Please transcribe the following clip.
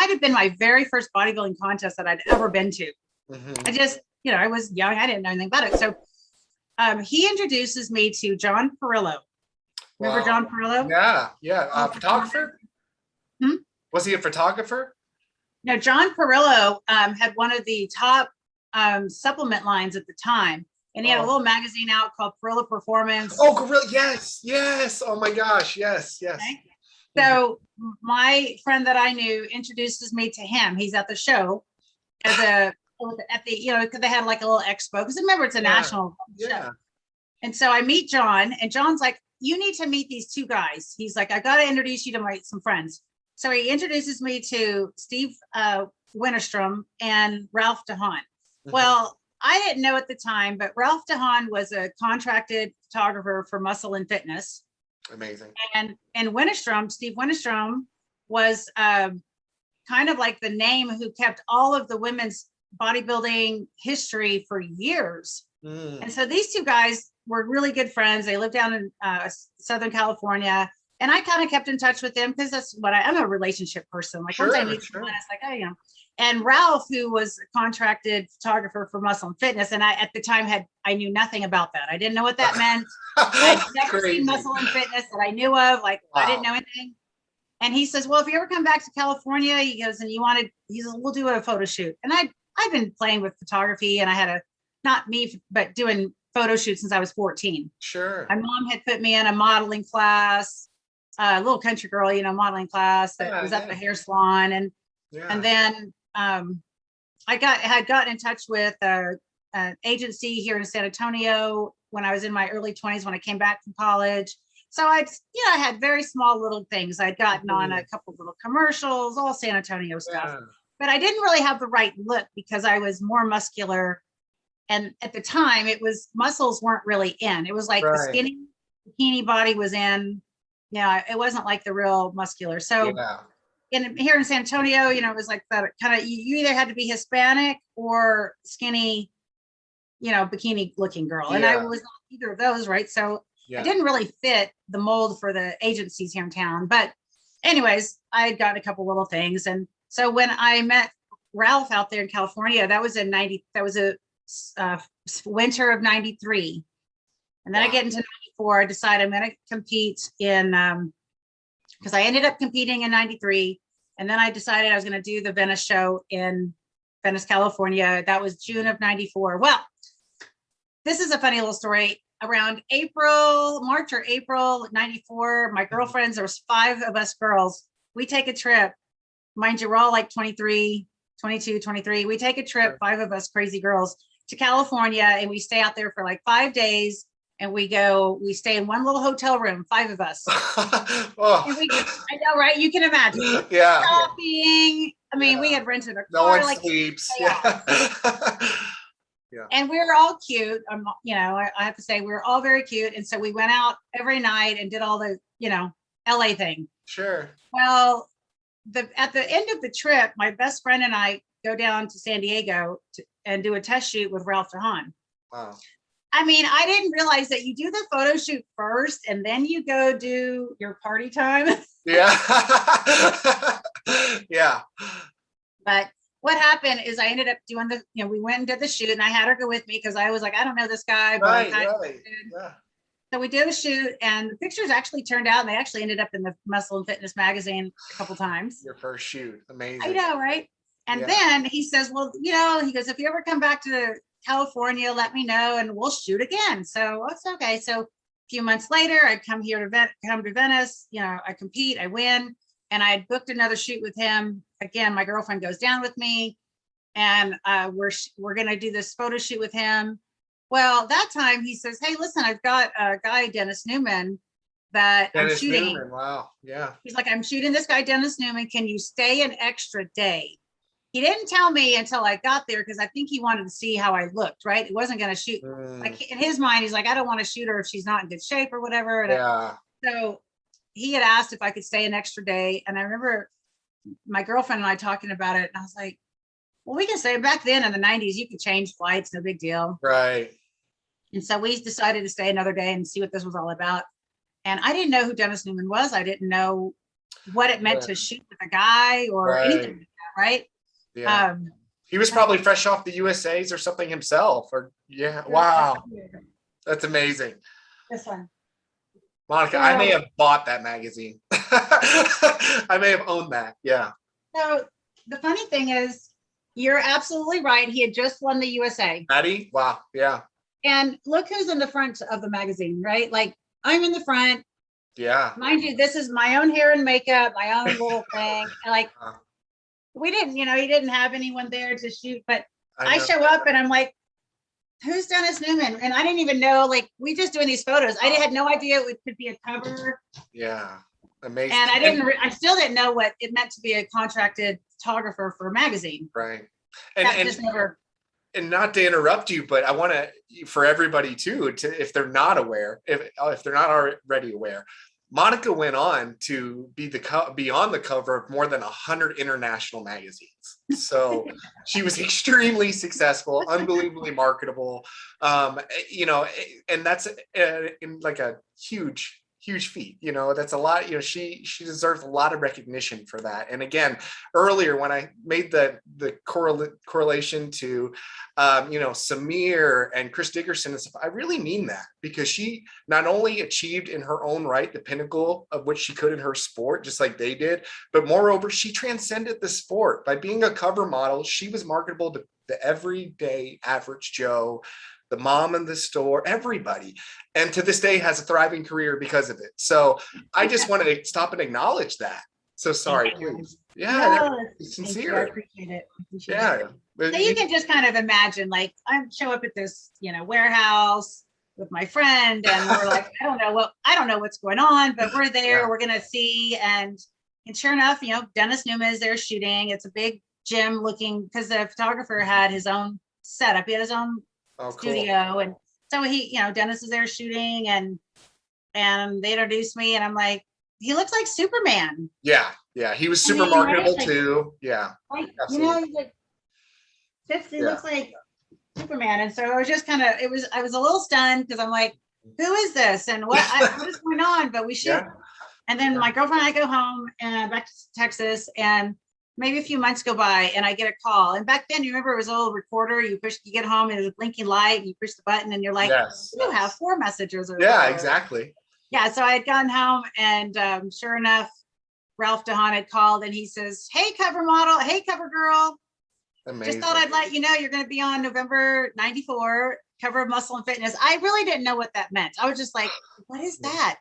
might have been my very first bodybuilding contest that I'd ever been to. I just, I was young. I didn't know anything about it. So he introduces me to John Perillo. Remember John Perillo? Yeah, yeah. Photographer? Was he a photographer? No, John Perillo had one of the top supplement lines at the time. And he had a little magazine out called Perillo Performance. Oh, Gorilla. Yes, yes. Oh my gosh. Yes, yes. Okay. So my friend that I knew introduces me to him. He's at the show as because they had like a little expo. Because remember, it's a national show. And so I meet John, and John's like, you need to meet these two guys. He's like, I got to introduce you to some friends. So he introduces me to Steve Winterstrom and Ralph DeHaan. Well, I didn't know at the time, but Ralph DeHaan was a contracted photographer for Muscle and Fitness. Amazing. And Steve Winterstrom was kind of like the name who kept all of the women's bodybuilding history for years. And so these two guys were really good friends. They lived down in Southern California. And I kind of kept in touch with them because that's what I'm a relationship person. Like once I meet someone, it's like, oh, And Ralph, who was a contracted photographer for Muscle and Fitness, and I at the time I knew nothing about that. I didn't know what that meant. I'd never seen Muscle and Fitness that I knew of. Like I didn't know anything. And he says, well, if you ever come back to California, he goes, and he says, we'll do a photo shoot. And I've been playing with photography, and I had not me, but doing photo shoots since I was 14. Sure. My mom had put me in a modeling class. A little country girl, modeling class that was at the hair salon. And then I had gotten in touch with an agency here in San Antonio when I was in my early 20s, when I came back from college. So I had very small little things. I'd gotten on a couple of little commercials, all San Antonio stuff, but I didn't really have the right look because I was more muscular. And at the time muscles weren't really in. It was like the skinny bikini body was in. It wasn't like the real muscular. So here in San Antonio, it was like that kind of, you either had to be Hispanic or skinny, bikini looking girl. And I was not either of those. Right. So I didn't really fit the mold for the agencies here in town. But anyways, I had got a couple little things. And so when I met Ralph out there in California, that was a winter of 93. And then I get into 94, I decide I'm going to compete in, because I ended up competing in 93. And then I decided I was going to do the Venice show in Venice, California. That was June of 94. Well, this is a funny little story. Around March or April 94, my girlfriends, there was 5 of us girls. We take a trip. Mind you, we're all like 23, 22, 23. We take a trip, 5 of us crazy girls, to California, and we stay out there for like 5 days. And we stay in one little hotel room, 5 of us. I know, right? You can imagine. Shopping. I mean, we had rented a car. No one sleeps. And we were all cute. I have to say, we were all very cute. And so we went out every night and did all the, LA thing. Sure. Well, at the end of the trip, my best friend and I go down to San Diego and do a test shoot with Ralph DeHaan. Wow. I mean, I didn't realize that you do the photo shoot first and then you go do your party time. Yeah. But what happened is I ended up doing we went and did the shoot, and I had her go with me because I was like, I don't know this guy. But So we did a shoot, and the pictures actually turned out, and they actually ended up in the Muscle and Fitness magazine a couple times. Your first shoot. Amazing. I know, right? And then he says, well, he goes, if you ever come back to California, let me know and we'll shoot again. So it's okay. So a few months later, I come to Venice, I compete, I win. And I had booked another shoot with him. Again, my girlfriend goes down with me, and we're going to do this photo shoot with him. Well, that time he says, hey, listen, I've got a guy, Dennis Newman, that I'm shooting. Newman. Wow. Yeah. He's like, I'm shooting this guy, Dennis Newman. Can you stay an extra day? He didn't tell me until I got there, because I think he wanted to see how I looked, right? It wasn't going to shoot. Like in his mind, he's like, I don't want to shoot her if she's not in good shape or whatever. And so he had asked if I could stay an extra day. And I remember my girlfriend and I talking about it. And I was like, well, we can stay. Back then in the 90s, you could change flights, no big deal. Right. And so we decided to stay another day and see what this was all about. And I didn't know who Dennis Newman was. I didn't know what it meant to shoot with a guy or anything like right? Yeah. He was probably fresh off the USA's or something himself, or wow. That's amazing. This one. Monica, I may have bought that magazine. I may have owned that. Yeah. So the funny thing is, you're absolutely right. He had just won the USA. Maddie? Wow. Yeah. And look who's in the front of the magazine, right? Like, I'm in the front. Yeah. Mind you, this is my own hair and makeup, my own little thing. And like, we didn't, he didn't have anyone there to shoot, but I show up and I'm like, who's Dennis Newman? And I didn't even know, like, we just doing these photos. I had no idea it could be a cover. Yeah. Amazing. And I still didn't know what it meant to be a contracted photographer for a magazine. Right. And not to interrupt you, but I want to, for everybody too, if they're not aware, if they're not already aware, Monica went on to be on the cover of more than 100 international magazines. So she was extremely successful, unbelievably marketable, and that's in like a huge feat. That's a lot. She deserves a lot of recognition for that. And again, earlier when I made the correlation to Samir and Chris Dickerson and stuff, I really mean that, because she not only achieved in her own right the pinnacle of what she could in her sport, just like they did, but moreover, she transcended the sport by being a cover model. She was marketable to the everyday average Joe, the mom in the store, everybody. And to this day has a thriving career because of it. So I just want to stop and acknowledge that. So sorry, please. Yeah, sincere. I appreciate it. Yeah. So you can just kind of imagine, like, I show up at this, warehouse with my friend, and we're like, I don't know what's going on, but we're there, we're gonna see. And sure enough, Dennis Newman is there shooting. It's a big gym looking, because the photographer had his own setup. He had his own studio. Cool. And so he, Dennis is there shooting, and they introduced me, and I'm like, he looks like Superman. Yeah. He was super marketable too. Yeah. Like, he looks like Superman. And so I was just I was a little stunned, because I'm like, who is this? And what is going on? But we shoot. Yeah. And then my girlfriend and I go home and back to Texas, and maybe a few months go by and I get a call. And back then, you remember, it was a little recorder. You get home and it was a blinking light, and you push the button and you're like, you have 4 messages. Exactly. Yeah. So I had gone home, and sure enough, Ralph DeHaan had called, and he says, hey, cover model. Hey, cover girl. Amazing. Just thought I'd let you know you're going to be on November 94 cover of Muscle and Fitness. I really didn't know what that meant. I was just like, what is that?